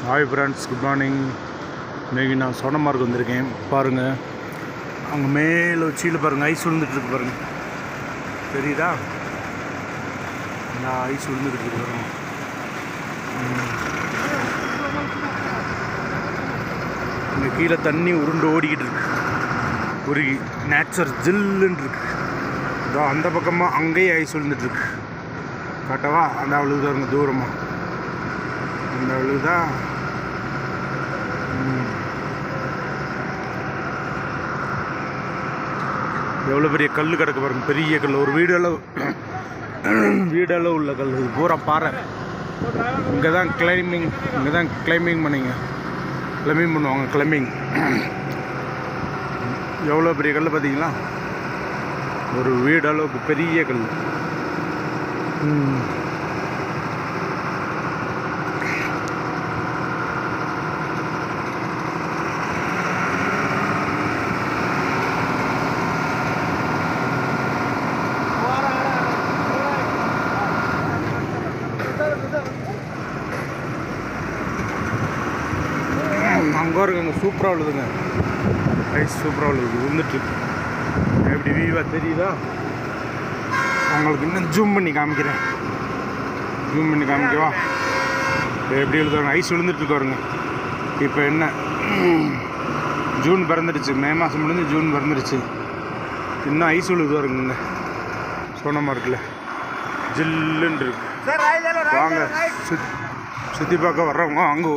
Hi friends, good morning. இன்றைக்கி நான் சோனமார்க் வந்திருக்கேன். பாருங்கள், அங்கே மேலே உச்சியில் பாருங்கள், ஐஸ் விழுந்துட்டுருக்கு பாருங்கள். தெரியுதா? நான் ஐஸ் விழுந்துட்டு பாருங்கள். இங்கே கீழே தண்ணி உருண்டு ஓடிக்கிட்டு இருக்கு. உருகி நேச்சர் ஜில்லுன்னு இருக்கு. இதோ அந்த பக்கமாக அங்கேயே ஐஸ் விழுந்துட்டுருக்கு. கட்டவா? அந்த அவ்வளவு பாருங்க, தூரமாக அந்த அவ்வளவுதான். எவ்வளோ பெரிய கல் கிடக்கு பாருங்க, பெரிய கல். ஒரு வீடளவு உள்ள கல். இது பூரா பாறை. இங்கே தான் கிளைம்பிங் பண்ணுவாங்க. கிளைம்பிங் எவ்வளோ பெரிய கல் பார்த்தீங்களா? ஒரு வீடளவுக்கு பெரிய கல். அங்கே இருக்குங்க, சூப்பராக உள்ளதுங்க. ஐஸ் சூப்பராக உள்ளது வந்துட்டுருக்கு. எப்படி வியூவாக தெரியுதா? உங்களுக்கு இன்னும் ஜூம் பண்ணி காமிக்கிறேன். காமிக்கவா? எப்படி எழுதுவாங்க? ஐஸ் விழுந்துட்டுருக்கு பாருங்க. இப்போ என்ன, ஜூன் பிறந்துடுச்சு. மே மாதம் முடிஞ்சு ஜூன் பிறந்துடுச்சு. இன்னும் ஐஸ் விழுது வருங்க. சோனமார்க்கில் ஜில்லுன்னு இருக்கு. வாங்க, சுற்றி பார்க்க வர்றவங்க அங்கே